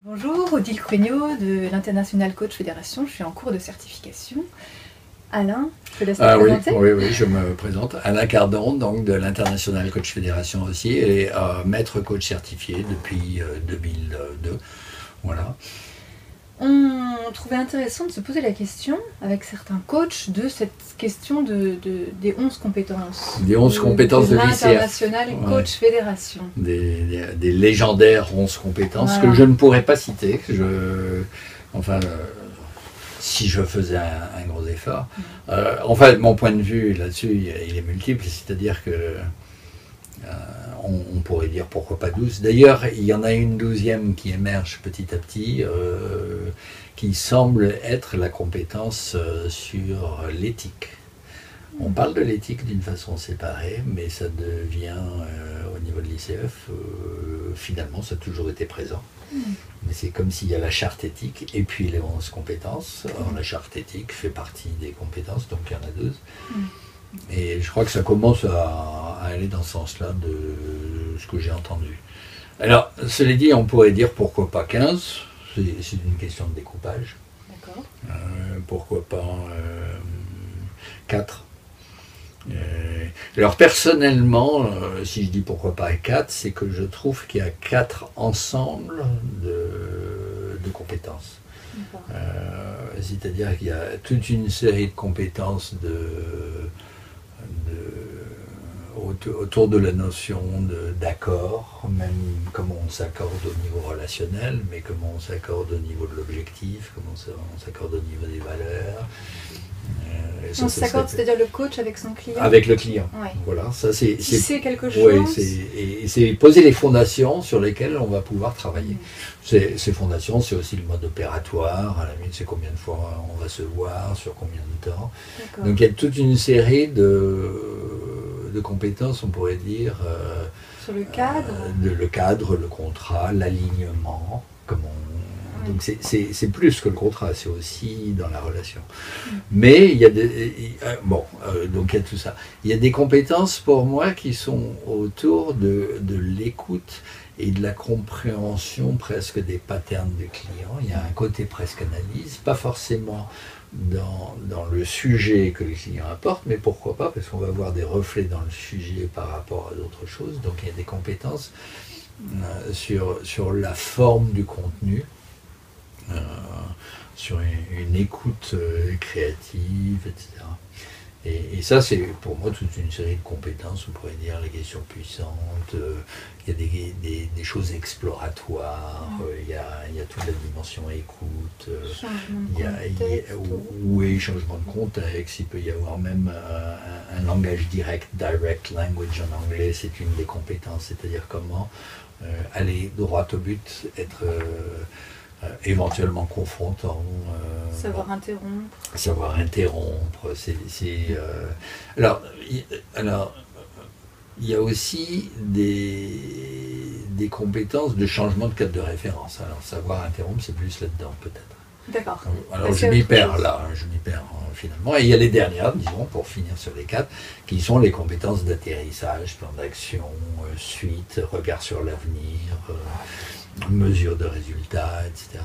Bonjour, Odile Cruignot de l'International Coach Fédération, je suis en cours de certification. Alain, je te laisse te présenter. Oui, je me présente. Alain Cardon, donc de l'International Coach Fédération aussi, et maître coach certifié depuis 2002. Voilà. On trouvait intéressant de se poser la question, avec certains coachs, de cette question des 11 compétences. Des 11 compétences de l'ICF. L'International Coach Fédération. Des légendaires 11 compétences voilà. que je ne pourrais pas citer. Si je faisais un gros effort. Mon point de vue là-dessus, il est multiple, c'est-à-dire que on pourrait dire pourquoi pas 12. D'ailleurs, il y en a une 12e qui émerge petit à petit, qui semble être la compétence sur l'éthique. On parle de l'éthique d'une façon séparée, mais ça devient, au niveau de l'ICF, finalement, ça a toujours été présent. Mais c'est comme s'il y a la charte éthique et puis les 11 compétences. Alors, la charte éthique fait partie des compétences, donc il y en a 12. Et je crois que ça commence à aller dans ce sens-là de ce que j'ai entendu. Alors, cela dit, on pourrait dire pourquoi pas 15, c'est une question de découpage. D'accord. Pourquoi pas 4. Alors personnellement, si je dis pourquoi pas 4, c'est que je trouve qu'il y a 4 ensembles de compétences. C'est-à-dire qu'il y a toute une série de compétences autour de la notion d'accord, même comment on s'accorde au niveau relationnel, mais comment on s'accorde au niveau de l'objectif, comment on s'accorde au niveau des valeurs. On s'accorde, c'est-à-dire le coach avec son client. Avec le client. Ouais. Voilà, ça c'est quelque chose. Oui, c'est poser les fondations sur lesquelles on va pouvoir travailler. Ces fondations, c'est aussi le mode opératoire. À la limite, c'est combien de fois on va se voir, sur combien de temps. Donc il y a toute une série de compétences, on pourrait dire. Sur le cadre. Le cadre, le contrat, l'alignement, comment on. Donc c'est plus que le contrat, c'est aussi dans la relation. Mais il y a donc il y a tout ça. Il y a des compétences pour moi qui sont autour de l'écoute et de la compréhension presque des patterns des clients. Il y a un côté presque analyse, pas forcément dans le sujet que les clients apportent, mais pourquoi pas, parce qu'on va avoir des reflets dans le sujet par rapport à d'autres choses. Donc il y a des compétences sur la forme du contenu. Sur une écoute créative, etc. Et ça, c'est pour moi toute une série de compétences, on pourrait dire les questions puissantes, il y a des choses exploratoires, il y a toute la dimension écoute, changement de contexte, il peut y avoir même un langage direct language en anglais, c'est une des compétences, c'est-à-dire comment aller droit au but, être éventuellement confrontant. Savoir interrompre. Savoir interrompre. Alors, il y a aussi des compétences de changement de cadre de référence. Alors, savoir interrompre, c'est plus là-dedans, peut-être. D'accord. Alors, je m'y perds là, finalement. Et il y a les dernières, disons, pour finir sur les 4, qui sont les compétences d'atterrissage, plan d'action, suite, regard sur l'avenir, mesure de résultats, etc.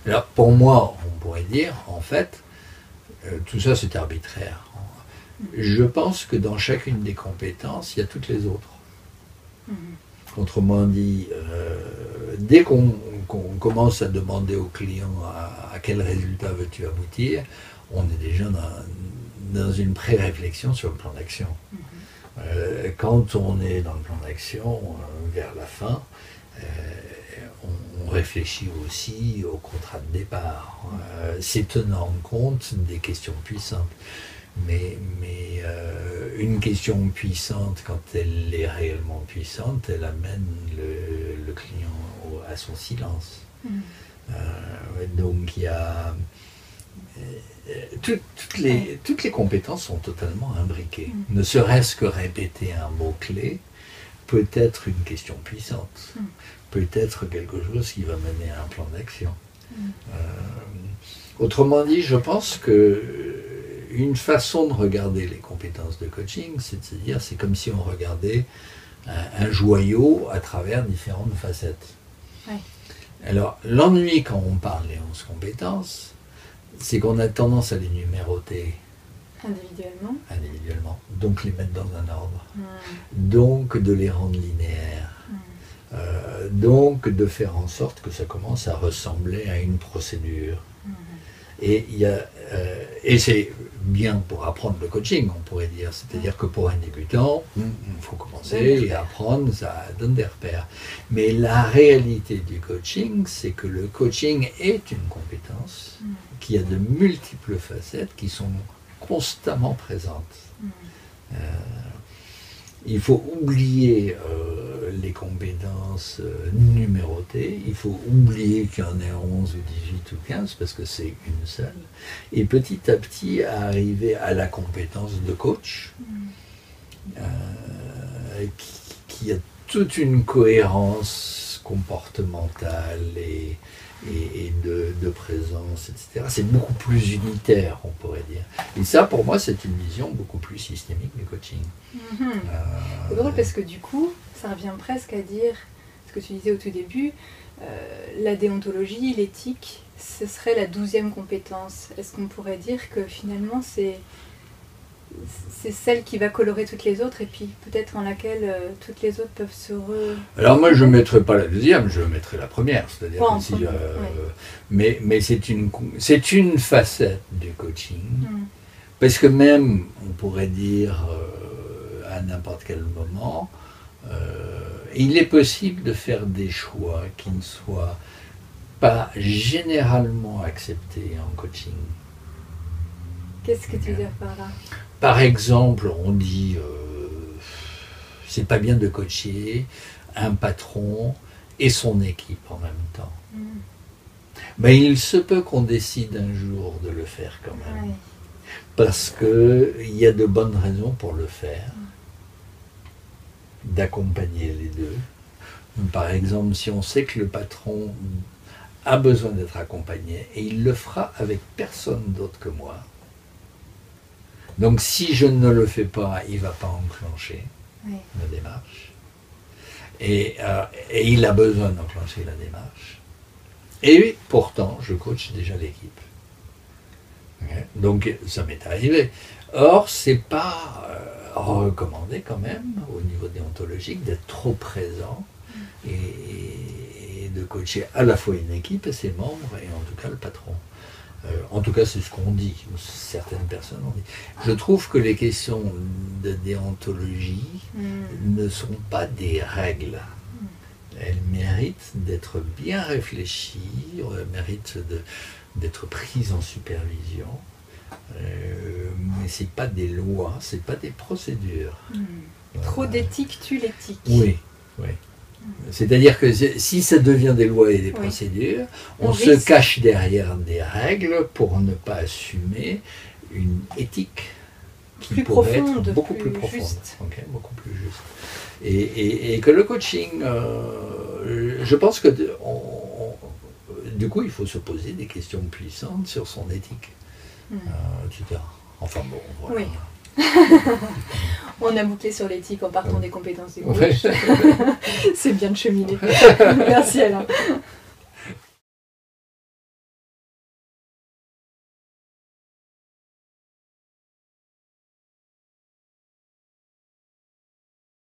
Alors pour moi, on pourrait dire, en fait, tout ça c'est arbitraire. Je pense que dans chacune des compétences, il y a toutes les autres. Autrement dit, dès qu'on commence à demander au client à quel résultat veux-tu aboutir, on est déjà dans une pré-réflexion sur le plan d'action. Quand on est dans le plan d'action, vers la fin, on réfléchit aussi au contrat de départ, c'est tenant compte des questions puissantes. Mais une question puissante, quand elle est réellement puissante, elle amène le client à son silence. Donc il y a toutes les compétences sont totalement imbriquées. Ne serait-ce que répéter un mot-clé peut être une question puissante. Peut-être quelque chose qui va mener à un plan d'action. Autrement dit, je pense que une façon de regarder les compétences de coaching, c'est de se dire, c'est comme si on regardait un joyau à travers différentes facettes. Ouais. Alors, l'ennui quand on parle des 11 compétences, c'est qu'on a tendance à les numéroter individuellement, donc les mettre dans un ordre, donc de les rendre linéaires, donc de faire en sorte que ça commence à ressembler à une procédure. Et, et c'est bien pour apprendre le coaching, on pourrait dire. C'est-à-dire que pour un débutant, il faut commencer et apprendre, ça donne des repères. Mais la réalité du coaching, c'est que le coaching est une compétence qui a de multiples facettes qui sont constamment présentes. Il faut oublier les compétences numérotées, il faut oublier qu'il y en ait 11 ou 18 ou 15 parce que c'est une seule, et petit à petit arriver à la compétence de coach qui a toute une cohérence comportementale et de présence, etc. C'est beaucoup plus unitaire, on pourrait dire. Et ça, pour moi, c'est une vision beaucoup plus systémique du coaching. C'est drôle parce que du coup, ça revient presque à dire ce que tu disais au tout début, la déontologie, l'éthique, ce serait la 12e compétence. Est-ce qu'on pourrait dire que finalement, c'est celle qui va colorer toutes les autres et puis peut-être en laquelle toutes les autres peuvent se Alors moi je ne mettrais pas la deuxième, je mettrais la première, c'est-à-dire que si, mais c'est une facette du coaching, parce que même on pourrait dire à n'importe quel moment, il est possible de faire des choix qui ne soient pas généralement acceptés en coaching. Qu'est-ce que tu veux dire par là ? Par exemple, on dit c'est pas bien de coacher un patron et son équipe en même temps. Mais il se peut qu'on décide un jour de le faire quand même. Parce qu'il y a de bonnes raisons pour le faire. D'accompagner les deux. Par exemple, si on sait que le patron a besoin d'être accompagné et il le fera avec personne d'autre que moi. Donc si je ne le fais pas, il ne va pas enclencher la démarche. Et il a besoin d'enclencher la démarche. Et pourtant, je coach déjà l'équipe. Donc ça m'est arrivé. Or, ce n'est pas recommandé quand même, au niveau déontologique, d'être trop présent et de coacher à la fois une équipe et ses membres, et en tout cas le patron. En tout cas, c'est ce qu'on dit, certaines personnes ont dit. Je trouve que les questions de déontologie ne sont pas des règles. Elles méritent d'être bien réfléchies, méritent d'être prises en supervision. Mais ce n'est pas des lois, ce n'est pas des procédures. Trop d'éthique tue l'éthique. Oui, oui. C'est-à-dire que si ça devient des lois et des procédures, on se cache derrière des règles pour ne pas assumer une éthique qui pourrait être beaucoup plus profonde. Beaucoup plus juste. Et que le coaching, je pense que du coup, il faut se poser des questions puissantes sur son éthique, etc. Enfin bon, voilà. Oui. On a bouclé sur l'éthique en partant des compétences du coach. C'est bien de cheminer. Merci Alain.